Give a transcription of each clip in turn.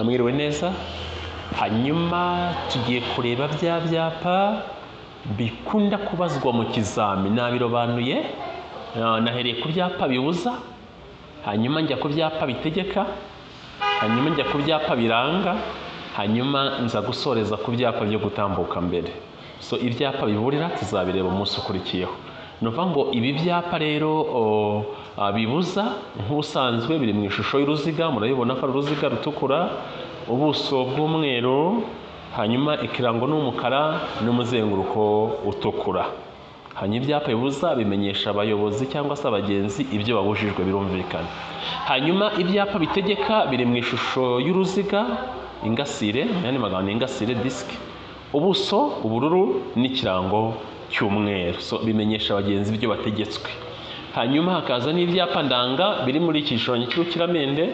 mwiriwe neza. Hanyuma tugiye kureba bya byapa bikunda kubazwa mu kizami. Nabirobanuye, nahereye ku byapa bibuza, hanyuma njya ku byapa bitegeka, hanyuma njya ku byapa biranga, hanyuma nza gusoreza ku byapa byo gutambuka mbere. So ibyapa biburira tuzabireba umunsi ukurikiyeho. Nuvuga ngo ibi byapa rero bibuza nk'usanzwe biri mu ishusho y'uruziga, murabibona ko ari uruziga rutukura, ubuso bw'umweru, hanyuma ikirango n'umukara n'umuzenguruko utukura. Hanyuma ibyapa bibuza bimenyesha abayobozi cyangwa se abagenzi ibyo babujijwe, birumvikana. Hanyuma ibyapa bitegeka biri mu ishusho y'uruziga, ingasire, yani magambo ingasire disk, ubuso ubururu n'ikirango cy'umweru. So bimenyesha abagenzi ibyo bategetswe. Hanyuma hakaza n'ibyapa ndanga biri muri iki gishushanyo cy'urukiramende,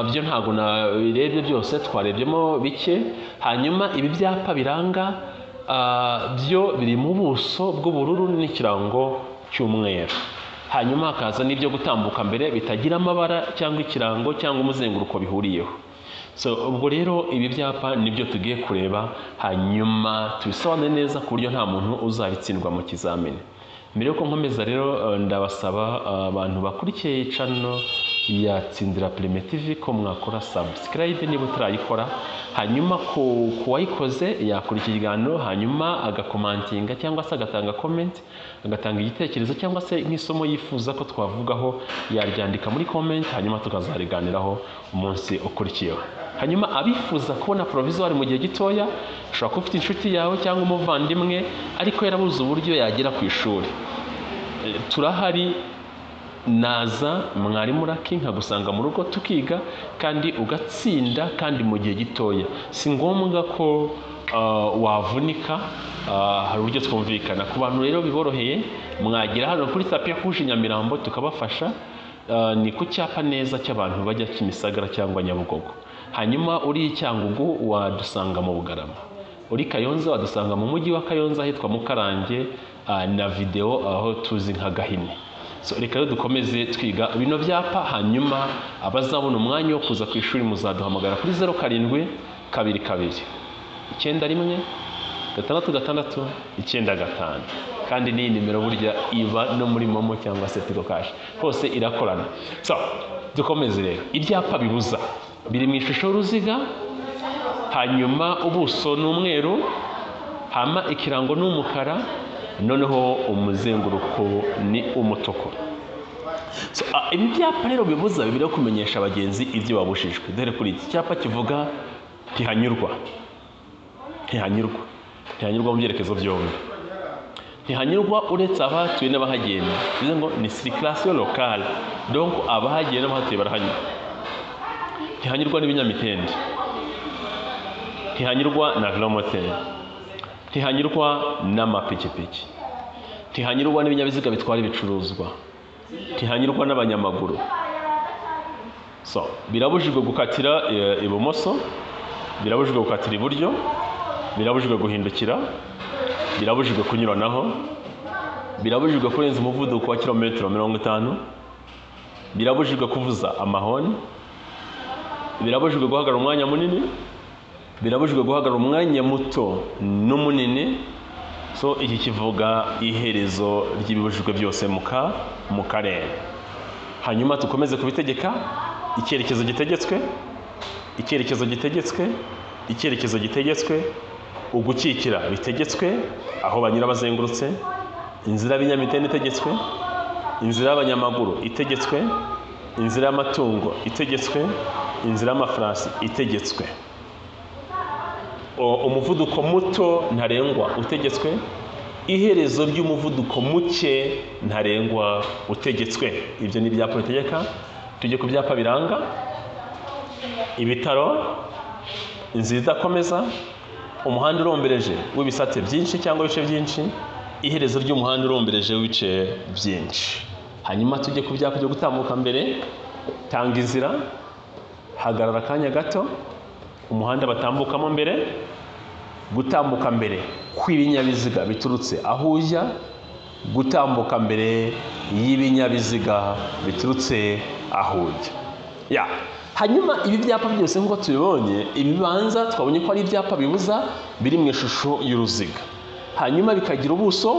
byo ntago nabirebye byose, twarebyemo bike. Hanyuma ibi byapa biranga byo biri mu buso bw'ubururu n'ikirango cy'umweru. Hanyuma hakaza n'ibyo gutambuka mbere bitagira amabara cyangwa ikirango cyangwa umuzenguruko bihuriyeho. So ubwo rero ibi byapa nibyo tugiye kureba, hanyuma tubisobanure neza ku buryo nta muntu uzabitsindwa mu kizamini. Mbere yuko nkomeza rero ndabasaba abantu bakurikiye channel ya Tsindira Prime TV ko mwakora subscribe niba utarayikora, hanyuma ku wayikoze yakora ikiganiro, hanyuma agakomantinga cyangwa se agatanga comment, agatanga igitekerezo cyangwa se nk'isomo yifuza ko twavugaho yaryandika muri comment, hanyuma tukazariganiraho umunsi ukurikiyeho. Hanyuma abifuza kubona provisoire mu gihe gitoya, ushobora kuba ufite inshuti yawe cyangwa umuvandimwe ariko yarabuze uburyo yagera ku ishuri, turahari. Naza mwarimu Lucky nkagusanga mu rugo tukiga kandi ugatsinda kandi mu gihe gitoya. Si ngombwa ko wavunika, hari uburyo twumvikana. Ku bantu rero biboroheye mwagira hano kuri tapi kuje Nyamirambo tukabafasha, ni ku cyapa neza cy'abantu bajya Kimisagara cyangwa Nyabugogo. Hanyuma uri Cyangugu wadusanga mu Bugarama, uri Kayonza wadusanga mu mujyi wa Kayonza hitwa Mukarange na video aho tuzi nka Gahini. So reka rero dukomeze twiga bino byapa, hanyuma abazabona umwanya wo kuza ku ishuri muzaduhamagara kuri 0722 91 666 95, kandi ni nimero burya iba no muri Momo cyangwa se Tigo Cash, hose irakorana. So dukomeze rero. Ibyapa bibuza biri mu ishusho y'uruziga, hanyuma ubuso n'umweru, hama ikirango n'umukara, noneho umuzenguruko ni umutuku. So ibi byapa rero bibuza bibiri kumenyesha abagenzi ibyo babujijwe. Dore kuri iki cyapa kivuga ntihanyurwa, ntihanyurwa mu byerekezo byombi, ntihanyurwa uretse abahatuye n'abahagenda. Bivuze ngo ni circulation locale, donc abahagenda n'abahatuye barahanyura. Ntihanyurwa n'ibinyamitende, ntihanyurwa na velomoteri, ntihanyurwa n'amapikipiki, ntihanyurwa n'ibinyabiziga bitwara ibicuruzwa, ntihanyurwa n'abanyamaguru. So birabujijwe gukatira ibumoso, birabujijwe gukatira iburyo, birabujijwe guhindukira, birabujijwe kunyuranaho, birabujijwe kurenza umuvuduko wa kilometero 50, birabujijwe kuvuza amahoni, birabujijwe guhagarara umwanya munini, birabujijwe guhagarara umwanya muto n'umunini. So iki kivuga iherezo ry'ibibujijwe byose mu karere. Hanyuma tukomeze kubitegeka. Icyerekezo gitegetswe, icyerekezo gitegetswe, icyerekezo gitegetswe, ugukikira bitegetswe, aho banyura bazengurutse, inzira y'ibinyamitende itegetswe, inzira y'abanyamaguru itegetswe, inzira y'amatungo itegetswe, inzira y'amafarasi itegetswe, umuvuduko muto ntarengwa utegetswe, iherezo ry'umuvuduko muke ntarengwa utegetswe. Ibyo ni ibyapa bitegeka. Tujye ku byapa biranga: ibitaro, inzira idakomeza, umuhanda urombereje w'ibisate byinshi cyangwa ibice byinshi, iherezo ry'umuhanda urombereje w'ibice byinshi. Hanyuma tujye ku byapa byo gutambuka mbere: tanga inzira, hagarara akanya gato, umuhanda batambukamo mbere, gutambuka mbere kw'ibinyabiziga biturutse aho ujya, gutambuka mbere y'ibinyabiziga biturutse aho ujya. hanyuma ibi byapa byose nk'uko tubibonye, ibibanza twabonye ko ari ibyapa bibuza biri mu ishusho y'uruziga, hanyuma bikagira ubuso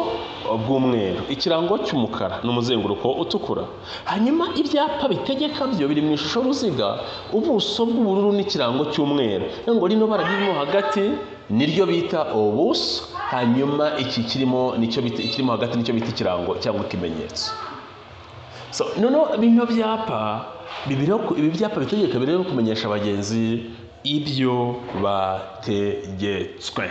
bw'umweru, ikirango cy'umukara n'umuzenguruko utukura. Hanyuma ibyapa bitegeka byo biri mu ishusho y'uruziga, ubuso bw'ubururu n'ikirango cy'umweru. Ngo rino bara ririmo hagati niryo bita ubuso, hanyuma iki kirimo hagati nicyo bita ikirango cyangwa ikimenyetso. So noneho bino byapa ibi byapa bitegeka birero kumenyesha abagenzi ibyo bategetswe.